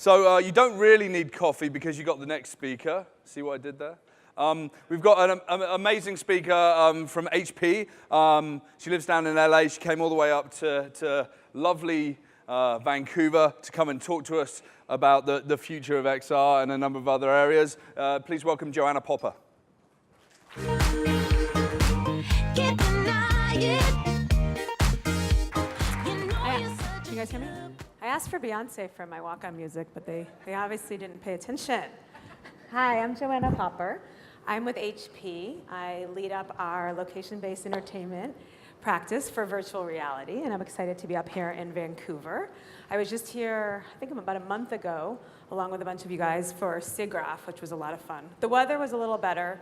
So you don't really need coffee because you got the next speaker. See what I did there? We've got an amazing speaker from HP. She lives down in LA. She came all the way up to lovely Vancouver to come and talk to us about the future of XR and a number of other areas. Please welcome Joanna Popper. You guys hear me? I asked for Beyonce for my walk-on music, but they obviously didn't pay attention. Hi, I'm Joanna Popper. I'm with HP. I lead up our location-based entertainment practice for virtual reality, and I'm excited to be up here in Vancouver. I was just here, I think about a month ago, along with a bunch of you guys for SIGGRAPH, which was a lot of fun. The weather was a little better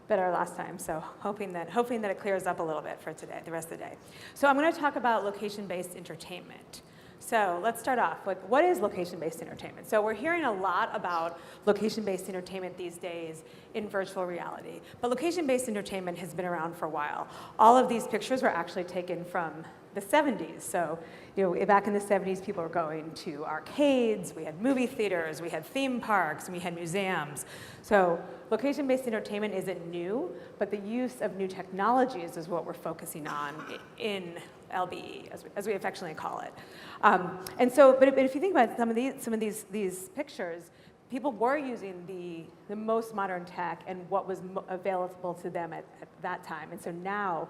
last time, so hoping that it clears up a little bit for today, the rest of the day. So I'm going to talk about location-based entertainment. So let's start off with what is location-based entertainment? So we're hearing a lot about location-based entertainment these days in virtual reality, but location-based entertainment has been around for a while. All of these pictures were actually taken from the 70s. So, back in the 70s, people were going to arcades, we had movie theaters, we had theme parks, and we had museums. So location-based entertainment isn't new, but the use of new technologies is what we're focusing on in LBE, as we affectionately call it. But if you think about some of these pictures, people were using the most modern tech and what was available to them at that time. And so now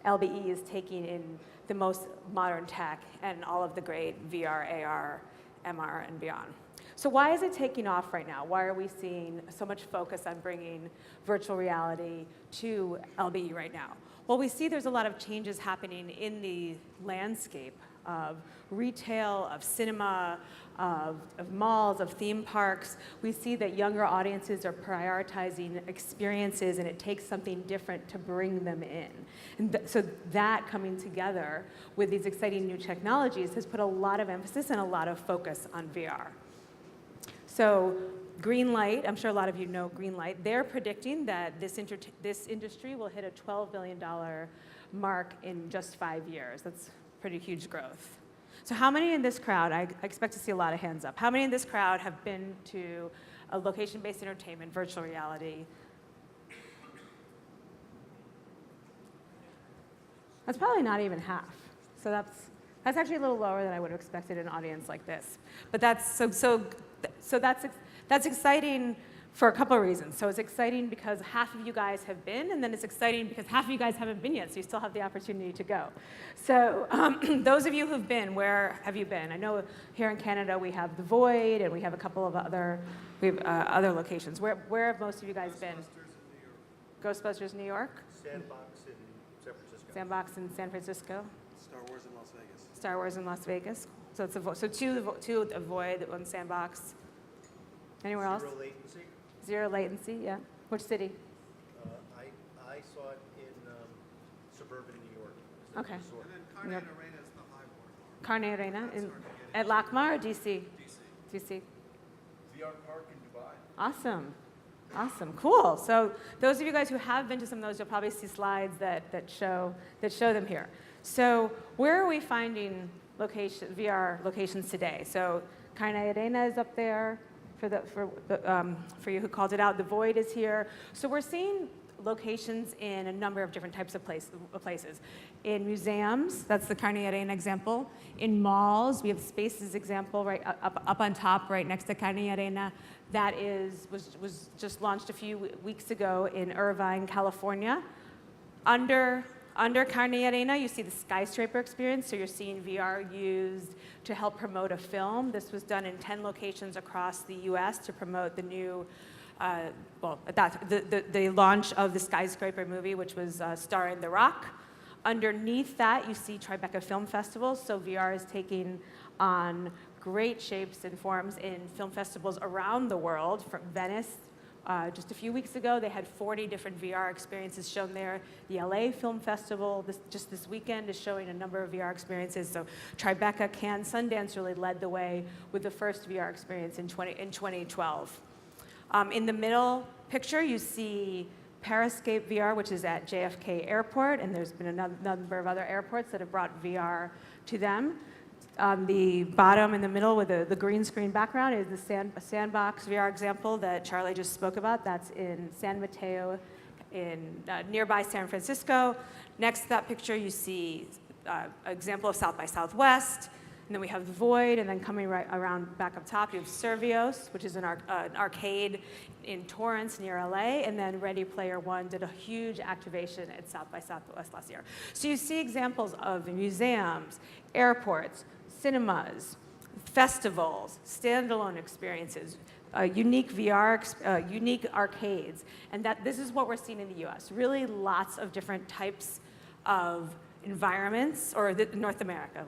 LBE is taking in the most modern tech and all of the great VR, AR, MR, and beyond. So why is it taking off right now? Why are we seeing so much focus on bringing virtual reality to LBE right now? Well, we see there's a lot of changes happening in the landscape of retail, of cinema, of malls, of theme parks. We see that younger audiences are prioritizing experiences, and it takes something different to bring them in. And so that coming together with these exciting new technologies has put a lot of emphasis and a lot of focus on VR. So Greenlight, I'm sure a lot of you know Greenlight, they're predicting that this industry will hit a $12 billion mark in just 5 years. That's pretty huge growth. So how many in this crowd, I expect to see a lot of hands up, how many in this crowd have been to a location-based entertainment, virtual reality? That's probably not even half. So that's actually a little lower than I would have expected in an audience like this. But that's exciting for a couple of reasons. So it's exciting because half of you guys have been, and then it's exciting because half of you guys haven't been yet, so you still have the opportunity to go. So those of you who've been, where have you been? I know here in Canada we have the Void, and we have a couple of other locations. Where have most of you guys been? Ghostbusters New York? Sandbox in San Francisco. Sandbox in San Francisco. Star Wars in Las Vegas. Star Wars in Las Vegas. So it's two a Void, one Sandbox. Anywhere else? Zero latency. Zero latency, yeah. Which city? I saw it in suburban New York. Okay. Resort. And then Carne Arena is the high watermark. Carne Arena That's at LACMA or DC? DC. DC. VR Park in Dubai. Awesome. Awesome. Cool. So those of you guys who have been to some of those, you'll probably see slides that show them here. So where are we finding VR locations today? So Carne Arena is up there. For you who called it out, the Void is here. So we're seeing locations in a number of different types of places. In museums, that's the Carne Arena example. In malls, we have Spaces example right up on top, right next to Carne Arena. That was just launched a few weeks ago in Irvine, California. Under Carne Arena, you see the skyscraper experience, so you're seeing VR used to help promote a film. This was done in 10 locations across the US to promote the new, the launch of the Skyscraper movie, which was starring The Rock. Underneath that, you see Tribeca Film Festival, so VR is taking on great shapes and forms in film festivals around the world, from Venice. Just a few weeks ago, they had 40 different VR experiences shown there. The LA Film Festival, just this weekend, is showing a number of VR experiences. So Tribeca, Cannes, Sundance really led the way with the first VR experience in 2012. In the middle picture, you see Periscape VR, which is at JFK Airport, and there's been a number of other airports that have brought VR to them. on the bottom in the middle with the green screen background is the sandbox VR example that Charlie just spoke about. That's in San Mateo in nearby San Francisco. Next to that picture, you see an example of South by Southwest. And then we have the Void, and then coming right around back up top, you have Servios, which is an arcade in Torrance near LA, and then Ready Player One did a huge activation at South by Southwest last year. So you see examples of museums, airports, cinemas, festivals, standalone experiences, unique VR, unique arcades, and that this is what we're seeing in the US. Really lots of different types of environments, or North America,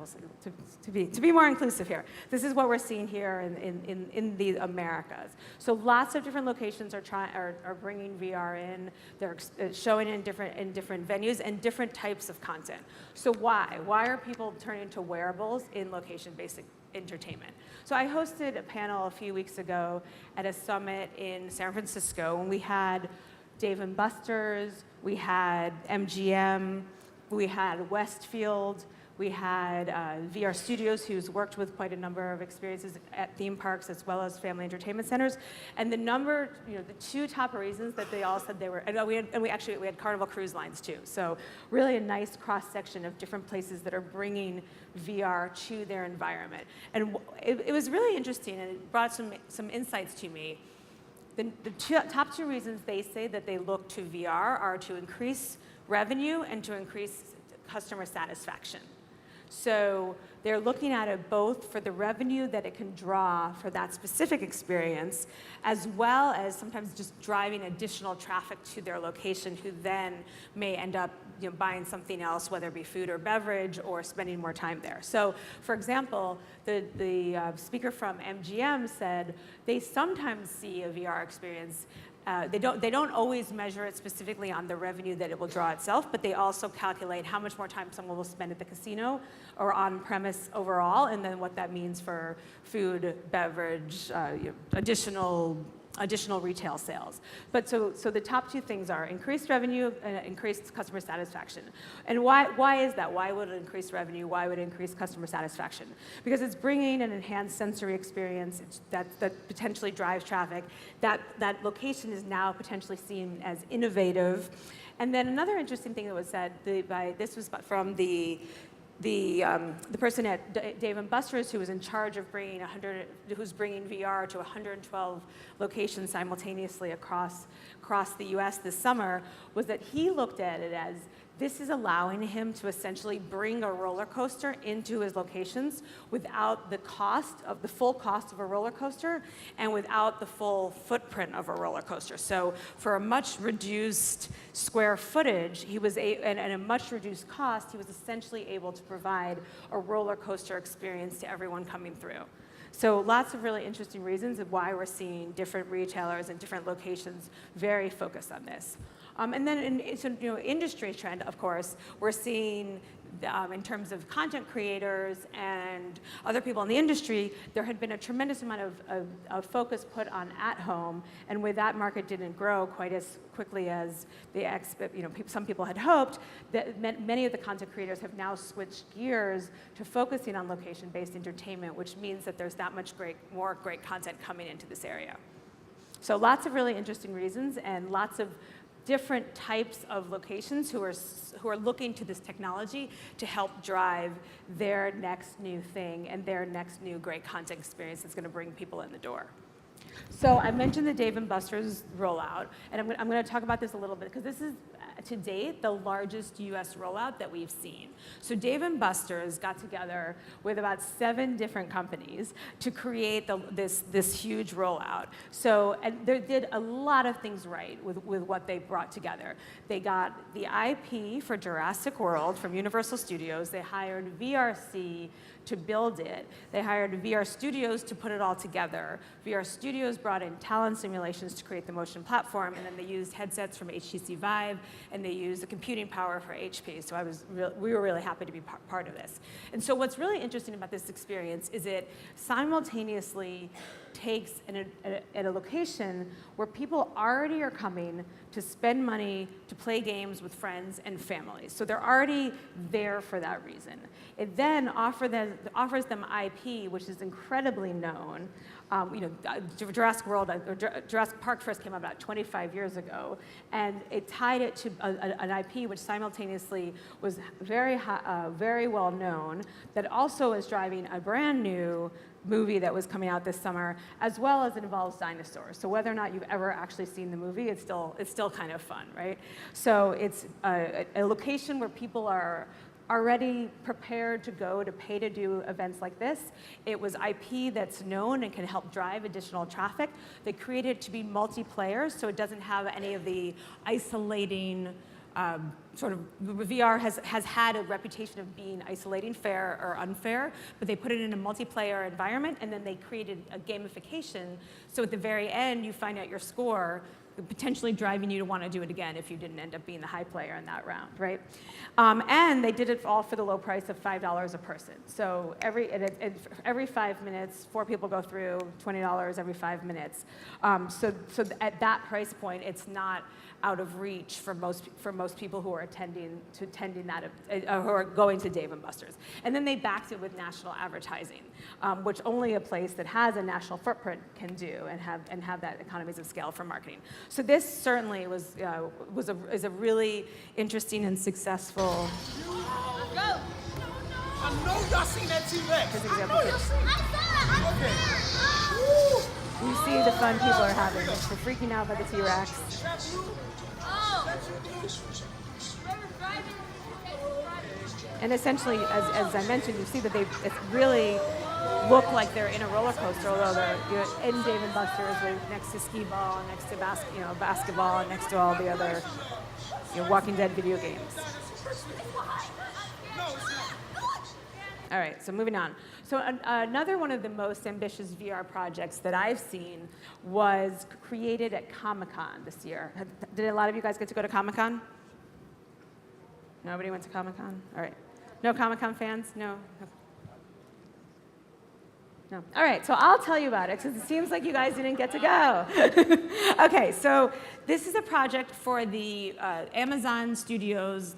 to be more inclusive here. This is what we're seeing here in the Americas. So lots of different locations are bringing VR in. They're showing it in different venues and different types of content. So why? Why are people turning to wearables in location-based entertainment? So I hosted a panel a few weeks ago at a summit in San Francisco, and we had Dave & Buster's, we had MGM, we had Westfield, we had VR Studios, who's worked with quite a number of experiences at theme parks as well as family entertainment centers. And the two top reasons that they all said they were, and we had Carnival Cruise Lines too. So really a nice cross-section of different places that are bringing VR to their environment. And it was really interesting, and it brought some insights to me. The top two reasons they say that they look to VR are to increase revenue and to increase customer satisfaction. So they're looking at it both for the revenue that it can draw for that specific experience, as well as sometimes just driving additional traffic to their location, who then may end up buying something else, whether it be food or beverage, or spending more time there. So, for example, the speaker from MGM said they sometimes see a VR experience. They don't always measure it specifically on the revenue that it will draw itself, but they also calculate how much more time someone will spend at the casino or on premise overall, and then what that means for food, beverage, additional retail sales. But so the top two things are increased revenue and increased customer satisfaction. And why is that? Why would it increase revenue? Why would it increase customer satisfaction? Because it's bringing an enhanced sensory experience that potentially drives traffic. That location is now potentially seen as innovative. And then another interesting thing that was said, this was from the person at Dave & Buster's, who was in charge of who's bringing VR to 112 locations simultaneously across the U.S. this summer, was that he looked at it as this is allowing him to essentially bring a roller coaster into his locations without the full cost of a roller coaster and without the full footprint of a roller coaster. So for a much reduced square footage, and a much reduced cost, he was essentially able to provide a roller coaster experience to everyone coming through. So lots of really interesting reasons of why we're seeing different retailers and different locations very focused on this. And then industry trend, of course, we're seeing in terms of content creators and other people in the industry, there had been a tremendous amount of focus put on at-home, and where that market didn't grow quite as quickly as some people had hoped, that many of the content creators have now switched gears to focusing on location-based entertainment, which means that there's that much more great content coming into this area. So lots of really interesting reasons, and lots of different types of locations who are looking to this technology to help drive their next new thing and their next new great content experience that's going to bring people in the door. So I mentioned the Dave & Buster's rollout, and I'm going to talk about this a little bit because this is, to date, the largest US rollout that we've seen. So Dave & Buster's got together with about 7 different companies to create this huge rollout. So they did a lot of things right with what they brought together. They got the IP for Jurassic World from Universal Studios. They hired VRC to build it. They hired VR Studios to put it all together. VR Studios brought in talent simulations to create the motion platform, and then they used headsets from HTC Vive and they use the computing power for HP. So we were really happy to be part of this. And so what's really interesting about this experience is it simultaneously takes at a location where people already are coming to spend money to play games with friends and families. So they're already there for that reason. It then offers them IP, which is incredibly known. Jurassic Park first came out about 25 years ago, and it tied it to an IP which simultaneously was very well known, that also is driving a brand new movie that was coming out this summer, as well as it involves dinosaurs. So whether or not you've ever actually seen the movie, it's still kind of fun, right? So it's a location where people are already prepared to go to pay to do events like this. It was IP that's known and can help drive additional traffic. They created it to be multiplayer, so it doesn't have any of the isolating VR has had a reputation of being isolating, fair or unfair, but they put it in a multiplayer environment, and then they created a gamification, so at the very end you find out your score, potentially driving you to want to do it again if you didn't end up being the high player in that round, right? And they did it all for the low price of $5 a person. So every 5 minutes, 4 people go through, $20 every 5 minutes. So at that price point, it's not out of reach for most people who are attending that, who are going to Dave & Buster's. And then they backed it with national advertising, which only a place that has a national footprint can do and have that economies of scale for marketing. So this certainly is a really interesting and successful. I know y'all seen that T-Rex. I know y'all seen it. Okay. You see the fun people are having. They're freaking out by the T-Rex. And essentially, as I mentioned, you see that they really look like they're in a roller coaster, although they're in Dave & Buster's, next to skee ball, next to basketball, and next to all the other Walking Dead video games. All right, so moving on. So another one of the most ambitious VR projects that I've seen was created at Comic-Con this year. Did a lot of you guys get to go to Comic-Con? Nobody went to Comic-Con? All right. No Comic-Con fans? No? No. All right, so I'll tell you about it, because it seems like you guys didn't get to go. Okay, so this is a project for the Amazon Studios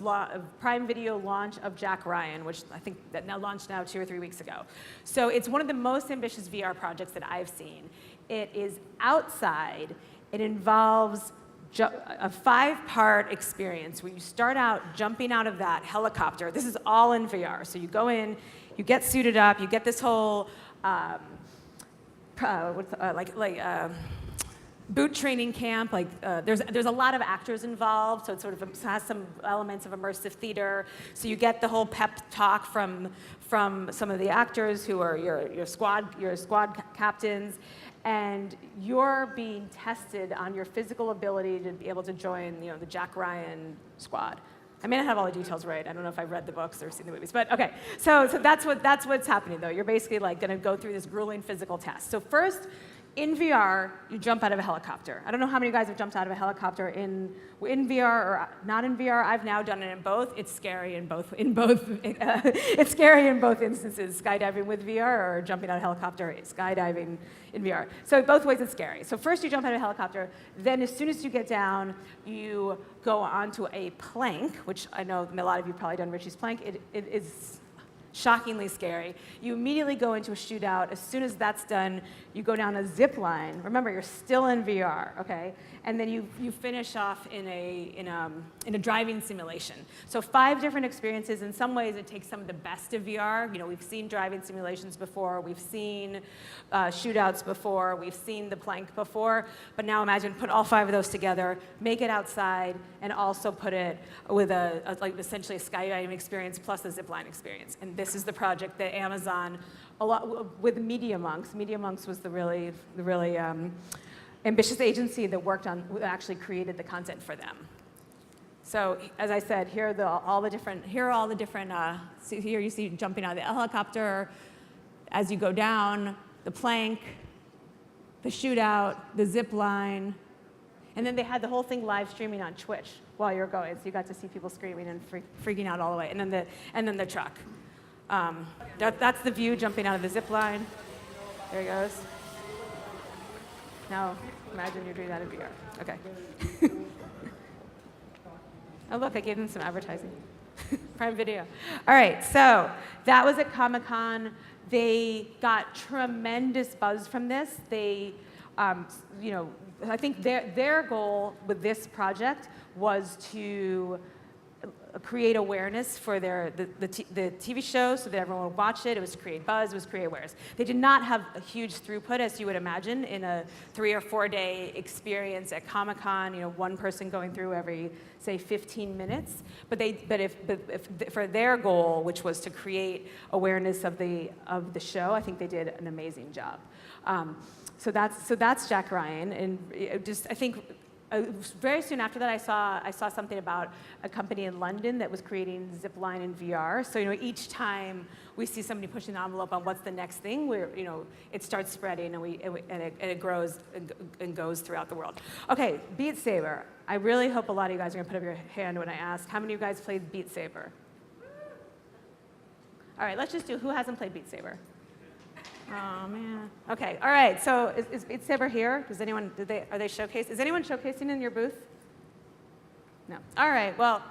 Prime Video launch of Jack Ryan, which I think that launched 2 or 3 weeks ago. So it's one of the most ambitious VR projects that I've seen. It is outside. It involves a 5-part experience where you start out jumping out of that helicopter. This is all in VR. So you go in, you get suited up, you get this whole boot training camp. There's a lot of actors involved, so it sort of has some elements of immersive theater. So you get the whole pep talk from some of the actors who are your squad captains, and you're being tested on your physical ability to be able to join the Jack Ryan squad. I may not have all the details right. I don't know if I've read the books or seen the movies, but okay. So that's what's happening though. You're basically going to go through this grueling physical test. So first, in VR, you jump out of a helicopter. I don't know how many of you guys have jumped out of a helicopter in VR or not in VR. I've now done it in both. It's scary in both. It's scary in both instances. Skydiving with VR or jumping out of a helicopter, skydiving in VR. So both ways it's scary. So first you jump out of a helicopter. Then as soon as you get down, you go onto a plank, which I know a lot of you have probably done Richie's plank. It is shockingly scary. You immediately go into a shootout. As soon as that's done, you go down a zip line. Remember, you're still in VR, okay? And then you finish off in a driving simulation. So 5 different experiences. In some ways, it takes some of the best of VR. We've seen driving simulations before. We've seen shootouts before. We've seen the plank before. But now imagine put all 5 of those together, make it outside, and also put it with essentially a skydiving experience plus a zip line experience. And this is the project that Amazon, with Media Monks. Media Monks was the really ambitious agency that actually created the content for them. So as I said, here are all the different. So here you see jumping out of the helicopter. As you go down, the plank, the shootout, the zip line. And then they had the whole thing live streaming on Twitch while you were going, so you got to see people screaming and freaking out all the way. And then the truck. That's the view jumping out of the zip line. There he goes. Now, imagine you're doing that in VR. Okay. Oh, look, I gave them some advertising. Prime Video. All right, so that was at Comic-Con. They got tremendous buzz from this. They, I think their goal with this project was to create awareness for the TV show so that everyone would watch it. It was to create buzz, it was to create awareness. They did not have a huge throughput, as you would imagine, in a 3 or 4 day experience at Comic-Con, one person going through every, say, 15 minutes. But if for their goal, which was to create awareness of the show, I think they did an amazing job. So that's Jack Ryan, and I think very soon after that, I saw something about a company in London that was creating zipline in VR. So each time we see somebody pushing the envelope on what's the next thing, it starts spreading and it grows and goes throughout the world. Okay, Beat Saber. I really hope a lot of you guys are gonna put up your hand when I ask. How many of you guys played Beat Saber? All right, let's just do who hasn't played Beat Saber. Oh man. Okay. All right. So is Beat Saber here? Does anyone? Are they showcased? Is anyone showcasing in your booth? No. All right. Well,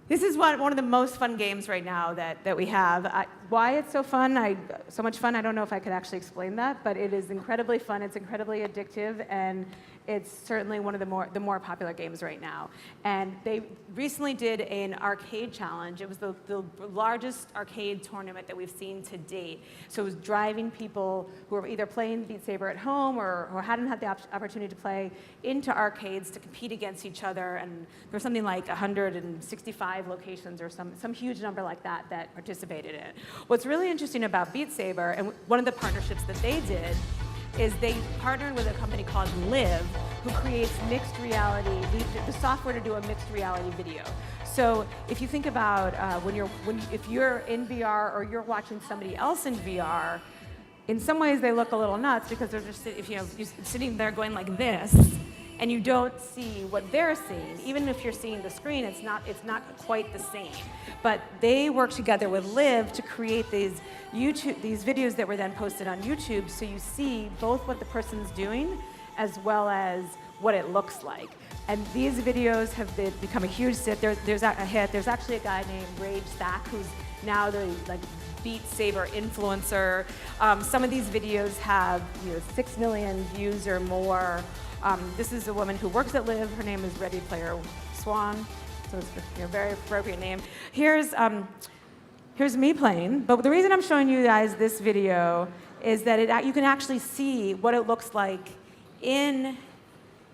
this is one of the most fun games right now that we have. Why it's so fun? So much fun. I don't know if I could actually explain that, but it is incredibly fun. It's incredibly addictive, and it's certainly one of the more popular games right now. And they recently did an arcade challenge. It was the largest arcade tournament that we've seen to date. So it was driving people who were either playing Beat Saber at home or hadn't had the opportunity to play into arcades to compete against each other. And there was something like 165 locations or some huge number like that participated in it. What's really interesting about Beat Saber, and one of the partnerships that they did, is they partnered with a company called Live, who creates mixed reality, the software to do a mixed reality video. So if you think about if you're in VR or you're watching somebody else in VR, in some ways they look a little nuts because they're just you're sitting there going like this, and you don't see what they're seeing. Even if you're seeing the screen, it's not quite the same. But they work together with Live to create these videos that were then posted on YouTube, so you see both what the person's doing as well as what it looks like. And these videos have become a huge hit. There's actually a guy named Rage Stack who's now the Beat Saber influencer. Some of these videos have 6 million views or more. This is a woman who works at Live. Her name is Ready Player Swan, so it's a very appropriate name. Here's me playing, but the reason I'm showing you guys this video is that you can actually see what it looks like in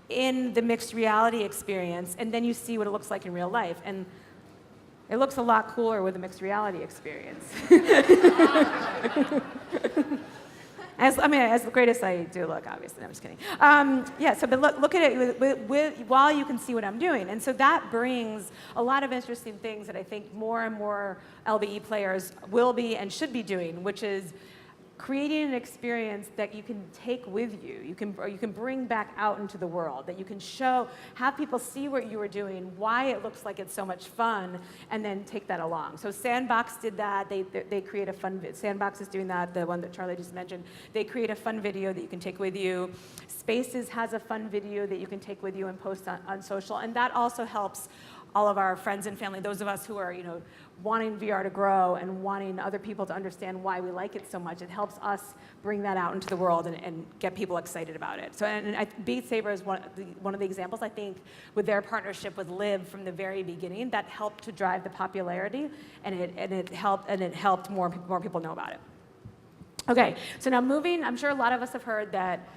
the mixed reality experience, and then you see what it looks like in real life. And it looks a lot cooler with a mixed reality experience. As great as I do look, obviously. I'm just kidding. But look at it while you can see what I'm doing. And so that brings a lot of interesting things that I think more and more LBE players will be and should be doing, which is creating an experience that you can take with you. You can bring back out into the world, that you can have people see what you were doing, why it looks like it's so much fun, and then take that along. So Sandbox did that. They create a fun video. Sandbox is doing that, the one that Charlie just mentioned. They create a fun video that you can take with you. Spaces has a fun video that you can take with you and post on social, and that also helps all of our friends and family, those of us who are, wanting VR to grow and wanting other people to understand why we like it so much. It helps us bring that out into the world and get people excited about it. So, Beat Saber is one of the examples, I think, with their partnership with Live from the very beginning, that helped to drive the popularity, and it helped more people know about it. Okay, so now moving, I'm sure a lot of us have heard that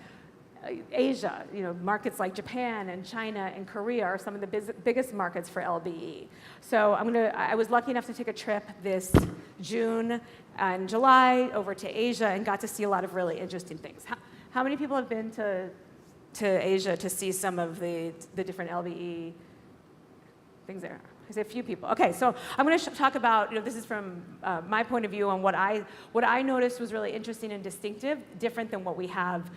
Asia, markets like Japan and China and Korea are some of the biggest markets for LBE. So I was lucky enough to take a trip this June and July over to Asia and got to see a lot of really interesting things. How many people have been to Asia to see some of the different LBE things there? I say a few people. Okay, so I'm going to talk about, this is from my point of view on what I noticed was really interesting and distinctive, different than what we have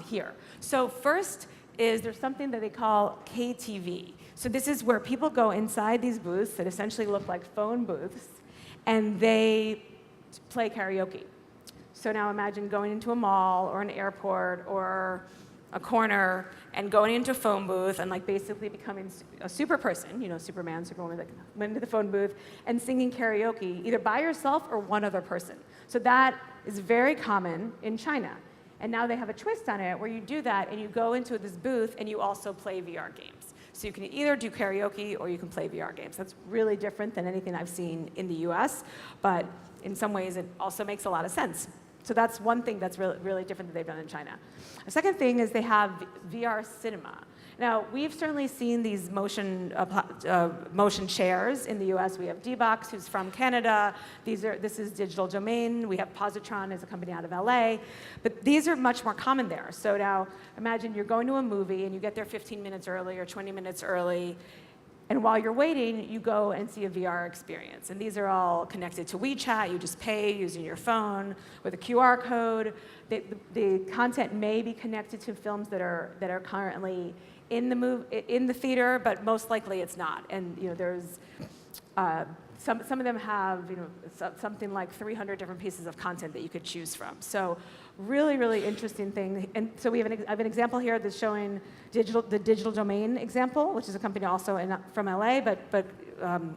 here. So first, is there's something that they call KTV. So this is where people go inside these booths that essentially look like phone booths, and they play karaoke. So now imagine going into a mall or an airport or a corner and going into a phone booth and like basically becoming a super person, you know, Superman, Superwoman, that went into the phone booth and singing karaoke, either by yourself or one other person. So that is very common in China. And now they have a twist on it where you do that and you go into this booth and you also play VR games. So you can either do karaoke or you can play VR games. That's really different than anything I've seen in the US, but in some ways it also makes a lot of sense. So that's one thing that's really, really different that they've done in China. The second thing is they have VR cinema. Now, we've certainly seen these motion chairs in the US. We have D-Box, who's from Canada. This is Digital Domain. We have Positron as a company out of LA. But these are much more common there. So now, imagine you're going to a movie and you get there 15 minutes early or 20 minutes early. And while you're waiting, you go and see a VR experience. And these are all connected to WeChat. You just pay using your phone with a QR code. The content may be connected to films that are currently in the theater, but most likely it's not. And you know, there's some of them have something like 300 different pieces of content that you could choose from. So really, really interesting thing. And so I have an example here that's showing the Digital Domain example, which is a company also from LA, but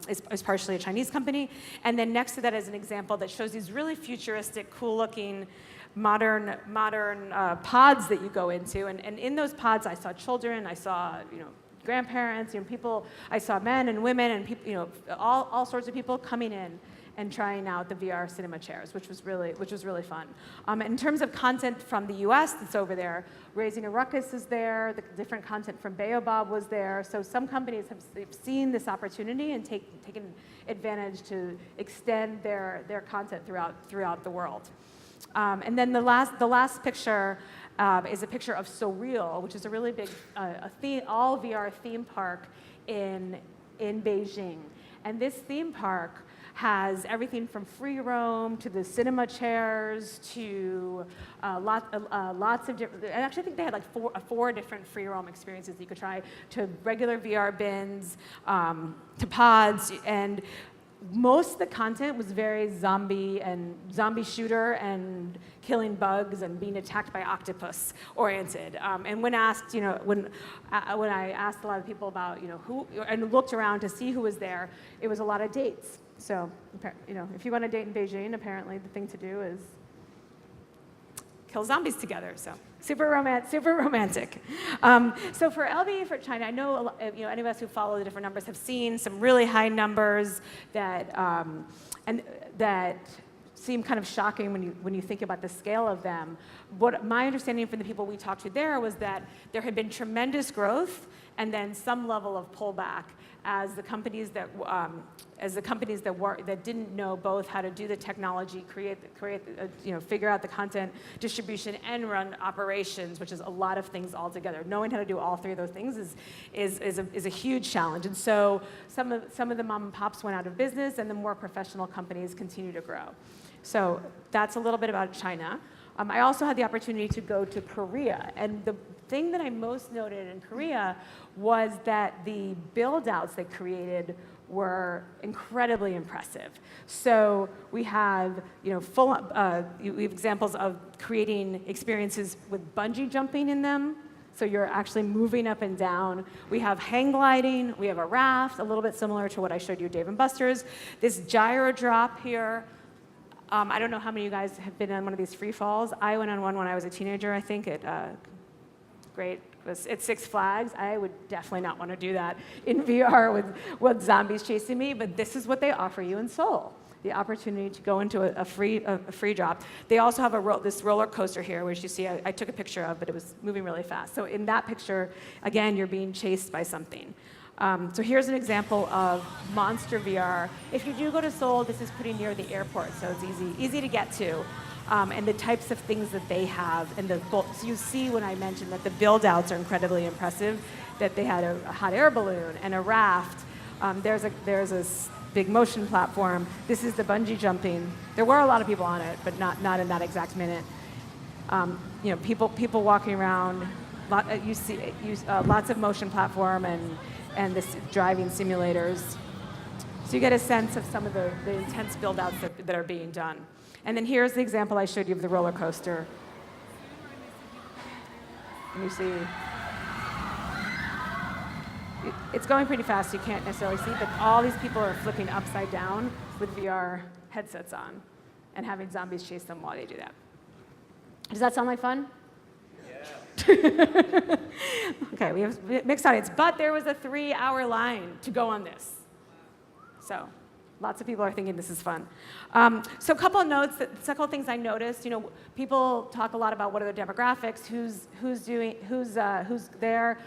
is partially a Chinese company. And then next to that is an example that shows these really futuristic, cool-looking, modern pods that you go into. And in those pods, I saw children, I saw grandparents, people. I saw men and women and people, all sorts of people coming in and trying out the VR cinema chairs, which was really fun. In terms of content from the U.S. that's over there, Raising a Ruckus is there. The different content from Baobab was there. So some companies have seen this opportunity and taken advantage to extend their content throughout the world. And then the last picture is a picture of So Real, which is a really big all VR theme park in Beijing. And this theme park has everything from free roam to the cinema chairs to lots of different. I actually think they had like four different free roam experiences that you could try, to regular VR bins, to pods, and most of the content was very zombie shooter and killing bugs and being attacked by octopus oriented. And when asked, when I asked a lot of people about, who, and looked around to see who was there, it was a lot of dates. So, if you want to date in Beijing, apparently the thing to do is kill zombies together. So super romantic. So for LBE for China, I know any of us who follow the different numbers have seen some really high numbers that that seem kind of shocking when you think about the scale of them. What my understanding from the people we talked to there was that there had been tremendous growth and then some level of pullback as the companies that didn't know both how to do the technology, figure out the content distribution and run operations, which is a lot of things all together. Knowing how to do all three of those things is a huge challenge. And so some of the mom and pops went out of business, and the more professional companies continue to grow. So that's a little bit about China. I also had the opportunity to go to Korea, and the thing that I most noted in Korea was that the build-outs they created were incredibly impressive. So we have, we have examples of creating experiences with bungee jumping in them. So you're actually moving up and down. We have hang gliding. We have a raft, a little bit similar to what I showed you at Dave & Buster's. This gyro drop here. I don't know how many of you guys have been on one of these free falls. I went on one when I was a teenager, I think, at Six Flags. I would definitely not want to do that in VR with zombies chasing me, but this is what they offer you in Seoul, the opportunity to go into a free drop. They also have this roller coaster here, which you see I took a picture of, but it was moving really fast. So in that picture, again, you're being chased by something. So here's an example of Monster VR. If you do go to Seoul, this is pretty near the airport, so it's easy to get to. And the types of things that they have, and so you see when I mentioned that the build-outs are incredibly impressive, that they had a hot air balloon and a raft. There's a big motion platform. This is the bungee jumping. There were a lot of people on it, but not in that exact minute. People walking around you see lots of motion platform and this driving simulators. So you get a sense of some of the intense build-outs that are being done. And then here's the example I showed you of the roller coaster. And you see, it's going pretty fast, you can't necessarily see, but all these people are flipping upside down with VR headsets on and having zombies chase them while they do that. Does that sound like fun? Yeah. Okay, we have a mixed audience, but there was a 3-hour line to go on this. So lots of people are thinking this is fun. So a couple of notes, a couple of things I noticed. People talk a lot about what are the demographics, who's there.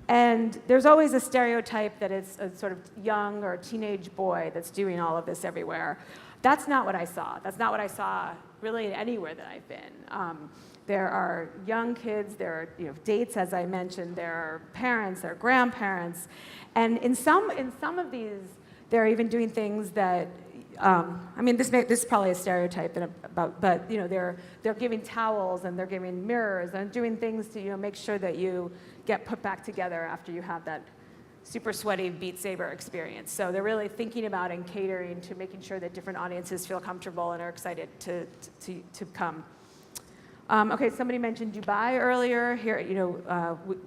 And there's always a stereotype that it's a sort of young or teenage boy that's doing all of this everywhere. That's not what I saw. That's not what I saw really anywhere that I've been. There are young kids, there are dates, as I mentioned, there are parents, there are grandparents. And in some of these, they're even doing things that, this is probably a stereotype, but they're giving towels and they're giving mirrors and doing things to make sure that you get put back together after you have that super sweaty Beat Sabre experience. So they're really thinking about and catering to making sure that different audiences feel comfortable and are excited to come. Okay, somebody mentioned Dubai earlier. Here,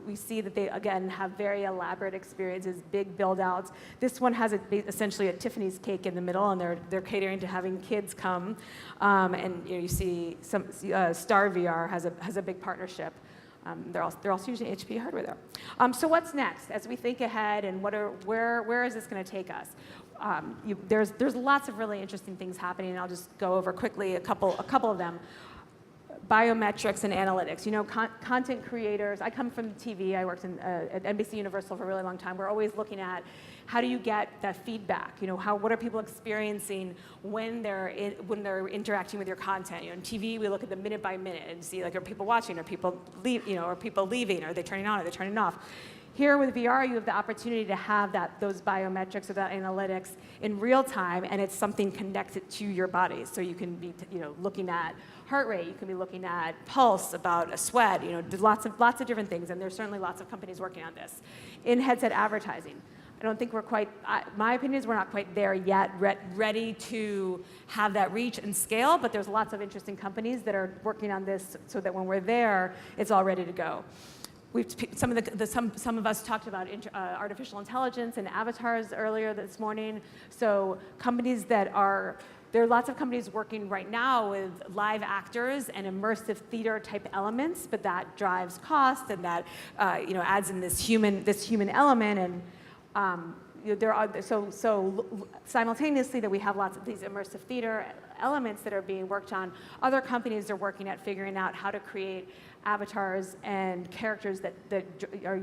we see that they, again, have very elaborate experiences, big build-outs. This one has essentially a Tiffany's cake in the middle, and they're catering to having kids come. And you see some Star VR has a big partnership. They're also using HP hardware there. So what's next as we think ahead, and where is this going to take us? There's lots of really interesting things happening, and I'll just go over quickly a couple of them. Biometrics and analytics. Content creators. I come from TV. I worked at NBCUniversal for a really long time. We're always looking at how do you get that feedback. What are people experiencing when they're interacting with your content? In TV, we look at the minute by minute and see are people watching, are people are people leaving, are they turning on, are they turning off? Here with VR, you have the opportunity to have those biometrics or that analytics in real time, and it's something connected to your body. So you can be, looking at heart rate, you can be looking at pulse, about a sweat, there's lots of different things, and there's certainly lots of companies working on this. In headset advertising, I don't think we're quite, my opinion is we're not quite there yet, ready to have that reach and scale, but there's lots of interesting companies that are working on this so that when we're there, it's all ready to go. Some of us talked about artificial intelligence and avatars earlier this morning. So there are lots of companies working right now with live actors and immersive theater type elements, but that drives cost and that adds in this human element. And simultaneously that we have lots of these immersive theater elements that are being worked on, other companies are working at figuring out how to create avatars and characters that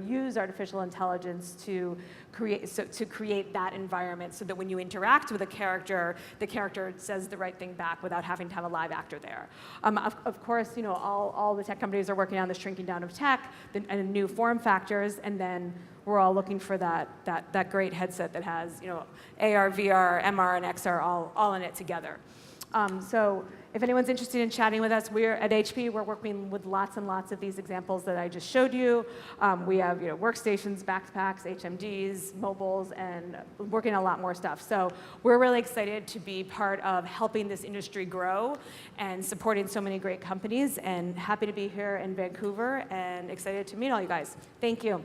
use artificial intelligence to create that environment so that when you interact with a character, the character says the right thing back without having to have a live actor there. Of course, all the tech companies are working on the shrinking down of tech and new form factors, and then we're all looking for that great headset that has AR, VR, MR, and XR all in it together. So if anyone's interested in chatting with us, we're at HP, we're working with lots and lots of these examples that I just showed you. We have workstations, backpacks, HMDs, mobiles, and working on a lot more stuff. So we're really excited to be part of helping this industry grow and supporting so many great companies, and happy to be here in Vancouver and excited to meet all you guys. Thank you.